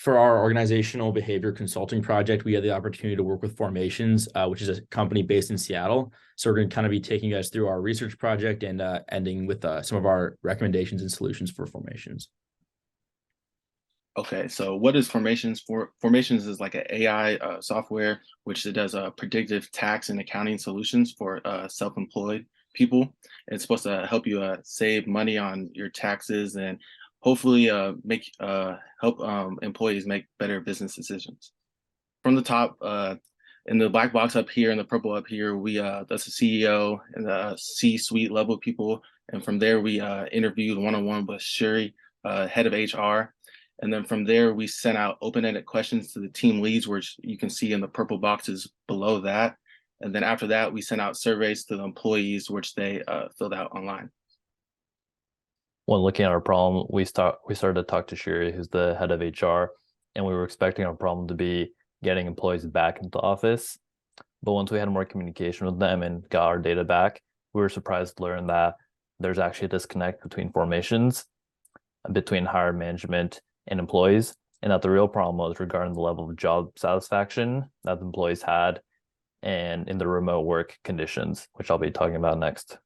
For our organizational behavior consulting project, we had the opportunity to work with Formations, which is a company based in Seattle. So we're going to kind of be taking you guys through our research project and ending with some of our recommendations and solutions for Formations. Okay, so what is Formations for? Formations is like an AI software which it does predictive tax and accounting solutions for self-employed people. It's supposed to help you save money on your taxes and hopefully make help employees make better business decisions. From the top, in the black box up here and the purple up here, we that's the CEO and the C-suite level people, and from there we interviewed one-on-one with Shuri, head of HR. And then from there, we sent out open-ended questions to the team leads, which you can see in the purple boxes below that. And then after that, we sent out surveys to the employees, which they filled out online. When looking at our problem, we started to talk to Shiri, who's the head of HR, and we were expecting our problem to be getting employees back into the office. But once we had more communication with them and got our data back, we were surprised to learn that there's actually a disconnect between Formations, between higher management and employees, and that the real problem was regarding the level of job satisfaction that the employees had and in the remote work conditions, which I'll be talking about next.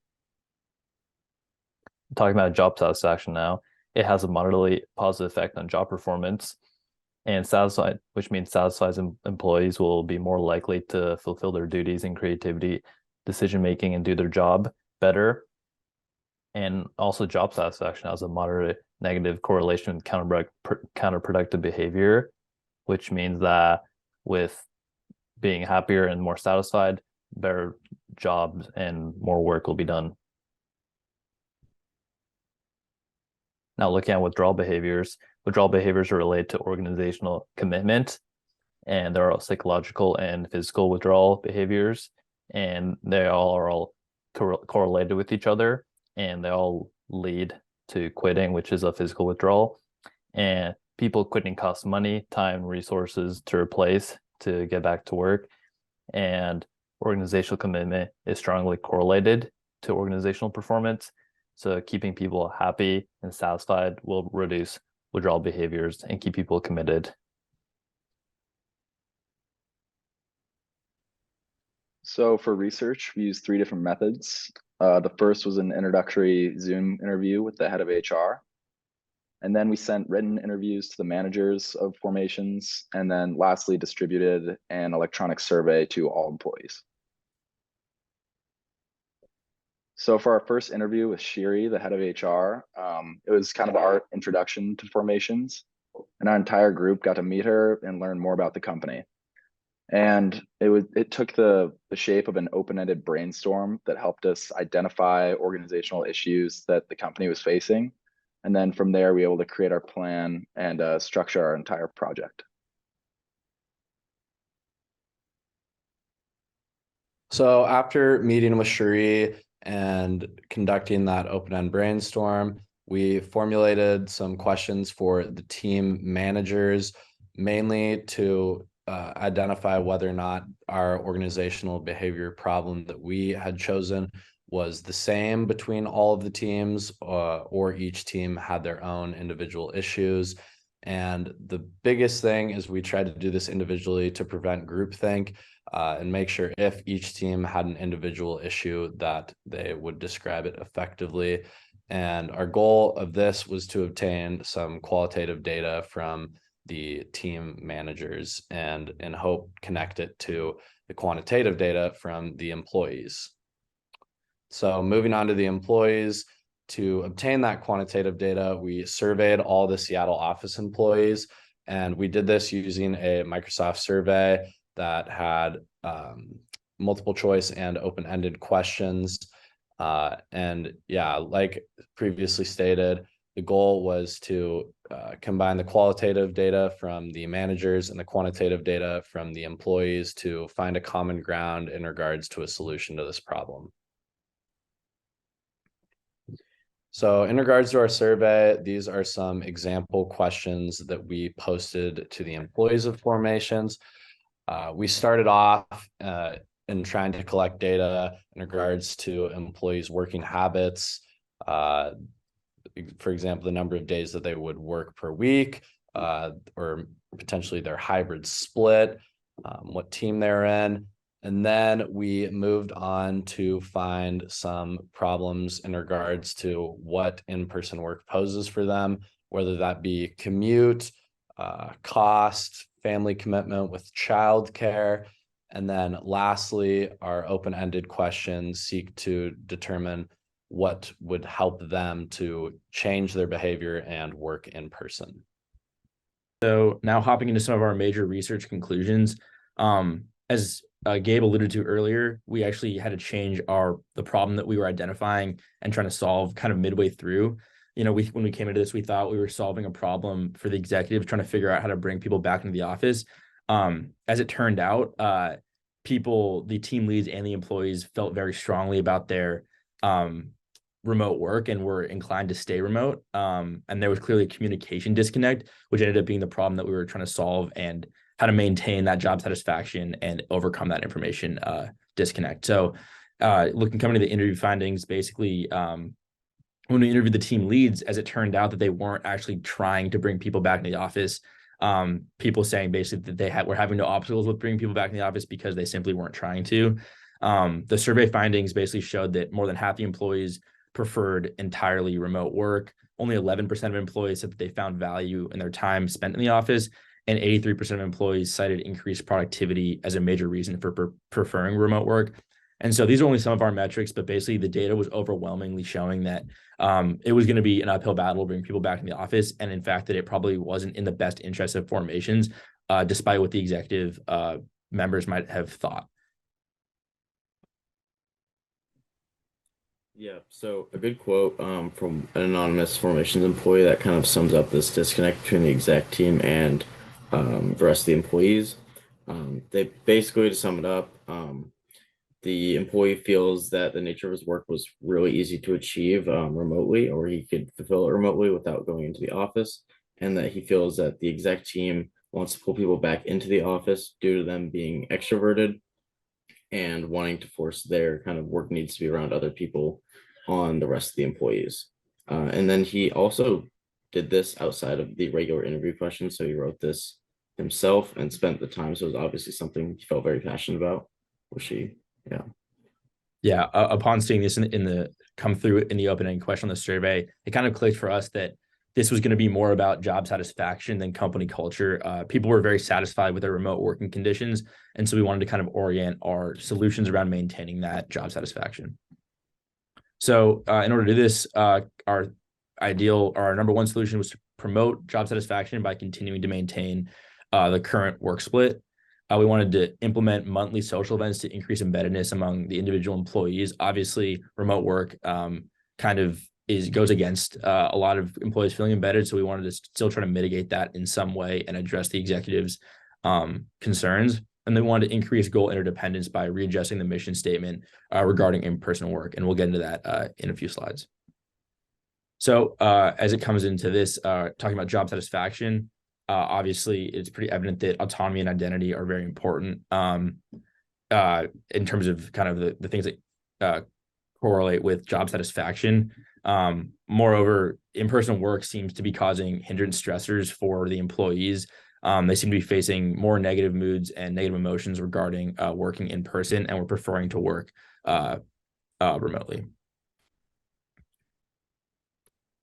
Talking about job satisfaction now, it has a moderately positive effect on job performance, and satisfied, which means satisfied employees will be more likely to fulfill their duties and creativity, decision making, and do their job better. And also job satisfaction has a moderate negative correlation with counterproductive behavior, which means that with being happier and more satisfied, better jobs and more work will be done. Now looking at withdrawal behaviors are related to organizational commitment, and there are psychological and physical withdrawal behaviors, and they all are all correlated with each other, and they all lead to quitting, which is a physical withdrawal. And people quitting costs money, time, resources to replace to get back to work. And organizational commitment is strongly correlated to organizational performance. So keeping people happy and satisfied will reduce withdrawal behaviors and keep people committed. So for research, we used 3 different methods. The first was an introductory Zoom interview with the head of HR. And then we sent written interviews to the managers of Formations, and then lastly distributed an electronic survey to all employees. So for our first interview with Shiri, the head of HR, it was kind of our introduction to Formations, and our entire group got to meet her and learn more about the company. And it took the shape of an open-ended brainstorm that helped us identify organizational issues that the company was facing. And then from there, we were able to create our plan and structure our entire project. So after meeting with Shuri and conducting that open-end brainstorm, we formulated some questions for the team managers, mainly to identify whether or not our organizational behavior problem that we had chosen was the same between all of the teams, or each team had their own individual issues. And the biggest thing is we tried to do this individually to prevent groupthink, and make sure if each team had an individual issue that they would describe it effectively. And our goal of this was to obtain some qualitative data from the team managers and in hope connect it to the quantitative data from the employees. So moving on to the employees, to obtain that quantitative data, we surveyed all the Seattle office employees, and we did this using a Microsoft survey that had multiple choice and open-ended questions. And yeah, like previously stated, the goal was to combine the qualitative data from the managers and the quantitative data from the employees to find a common ground in regards to a solution to this problem. So in regards to our survey, these are some example questions that we posted to the employees of Formations. We started off in trying to collect data in regards to employees' working habits, for example, the number of days that they would work per week, or potentially their hybrid split, what team they're in. And then we moved on to find some problems in regards to what in-person work poses for them, whether that be commute, cost, family commitment with childcare. And then lastly, our open-ended questions seek to determine what would help them to change their behavior and work in person. So now hopping into some of our major research conclusions, as Gabe alluded to earlier, we actually had to change the problem that we were identifying and trying to solve kind of midway through. When we came into this, we thought we were solving a problem for the executives, trying to figure out how to bring people back into the office. As it turned out, the team leads and the employees felt very strongly about their remote work and were inclined to stay remote. And there was clearly a communication disconnect, which ended up being the problem that we were trying to solve, and how to maintain that job satisfaction and overcome that information disconnect. So coming to the interview findings, basically, when we interviewed the team leads, as it turned out that they weren't actually trying to bring people back in the office. People saying basically that were having no obstacles with bringing people back in the office because they simply weren't trying to. The survey findings basically showed that more than half the employees preferred entirely remote work. Only 11% of employees said that they found value in their time spent in the office, and 83% of employees cited increased productivity as a major reason for preferring remote work. And so these are only some of our metrics, but basically the data was overwhelmingly showing that it was going to be an uphill battle to bring people back in the office. And in fact, that it probably wasn't in the best interest of formations, despite what the executive members might have thought. Yeah, so a good quote from an anonymous formations employee that kind of sums up this disconnect between the exec team and the rest of the employees. They basically, to sum it up, the employee feels that the nature of his work was really easy to achieve remotely, or he could fulfill it remotely without going into the office, and that he feels that the exec team wants to pull people back into the office due to them being extroverted and wanting to force their kind of work needs to be around other people on the rest of the employees. And then he also did this outside of the regular interview questions. So he wrote this himself and spent the time. So it was obviously something he felt very passionate about, Yeah. Upon seeing this in the come through in the opening question on the survey, it kind of clicked for us that this was going to be more about job satisfaction than company culture. People were very satisfied with their remote working conditions. And so we wanted to kind of orient our solutions around maintaining that job satisfaction. So in order to do this, our number one solution was to promote job satisfaction by continuing to maintain the current work split. We wanted to implement monthly social events to increase embeddedness among the individual employees. Obviously, remote work goes against a lot of employees feeling embedded. So we wanted to still try to mitigate that in some way and address the executives' concerns. And they wanted to increase goal interdependence by readjusting the mission statement regarding in-person work. And we'll get into that in a few slides. So as it comes into this, talking about job satisfaction, obviously it's pretty evident that autonomy and identity are very important in terms of kind of the things that correlate with job satisfaction. Moreover, in-person work seems to be causing hindrance stressors for the employees. They seem to be facing more negative moods and negative emotions regarding working in person, and we're preferring to work remotely.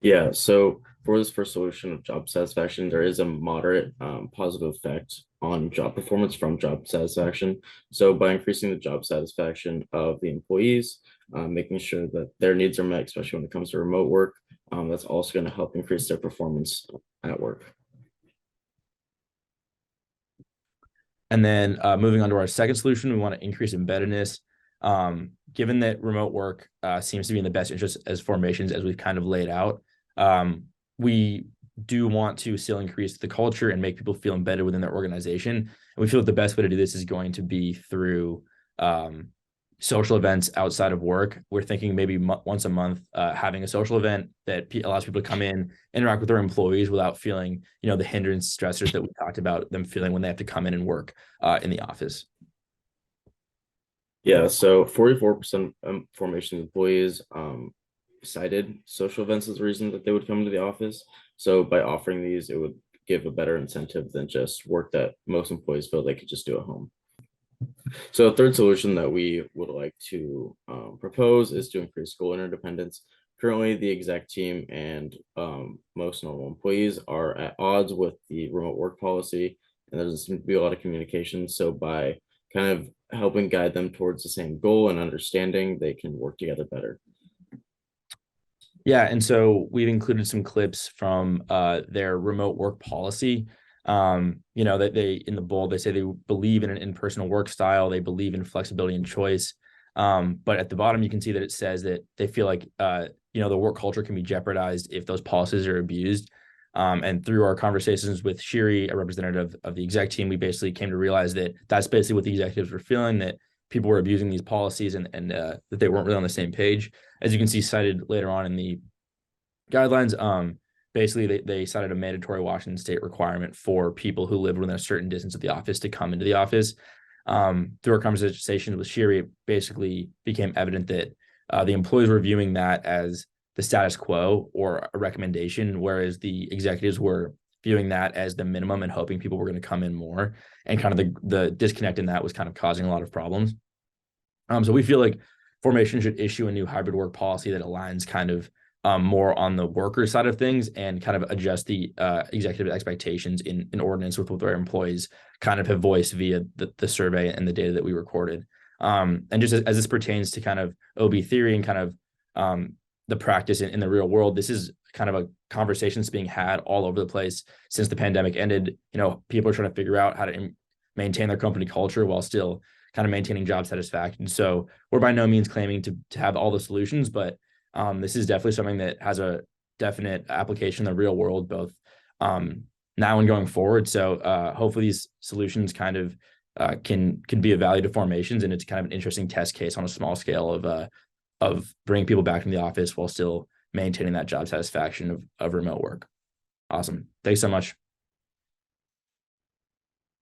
Yeah, so for this first solution of job satisfaction, there is a moderate positive effect on job performance from job satisfaction. So by increasing the job satisfaction of the employees, making sure that their needs are met, especially when it comes to remote work, that's also going to help increase their performance at work. And then moving on to our second solution, we want to increase embeddedness. Given that remote work seems to be in the best interest as formations, as we've kind of laid out, we do want to still increase the culture and make people feel embedded within their organization. And we feel that the best way to do this is going to be through social events outside of work. We're thinking maybe once a month, having a social event that allows people to come in, interact with their employees without feeling, the hindrance stressors that we talked about them feeling when they have to come in and work in the office. Yeah, so 44% of formation employees cited social events as a reason that they would come to the office. So by offering these, it would give a better incentive than just work that most employees feel they could just do at home. So a third solution that we would like to propose is to increase school interdependence. Currently, the exec team and most normal employees are at odds with the remote work policy, and there doesn't seem to be a lot of communication. So by kind of helping guide them towards the same goal and understanding, they can work together better. Yeah, and so we've included some clips from their remote work policy. That they in the bold, they say they believe in an in-person work style, they believe in flexibility and choice. But at the bottom, you can see that it says that they feel like the work culture can be jeopardized if those policies are abused. And through our conversations with Shiri, a representative of the exec team, we basically came to realize that that's basically what the executives were feeling, that people were abusing these policies and that they weren't really on the same page. As you can see cited later on in the guidelines, basically they cited a mandatory Washington state requirement for people who live within a certain distance of the office to come into the office. Through our conversations with Shiri, it basically became evident that the employees were viewing that as the status quo or a recommendation, whereas the executives were viewing that as the minimum and hoping people were going to come in more. And kind of the disconnect in that was kind of causing a lot of problems. So we feel like Formation should issue a new hybrid work policy that aligns kind of more on the worker side of things and kind of adjust the executive expectations in ordinance with what their employees kind of have voiced via the survey and the data that we recorded. And just as this pertains to kind of OB theory and kind of the practice in the real world, this is kind of a conversation that's being had all over the place since the pandemic ended. People are trying to figure out how to maintain their company culture while still kind of maintaining job satisfaction. So we're by no means claiming to have all the solutions, but this is definitely something that has a definite application in the real world, both now and going forward. So hopefully these solutions kind of can be of value to formations, and it's kind of an interesting test case on a small scale of bringing people back into the office while still maintaining that job satisfaction of remote work. Awesome. Thanks so much.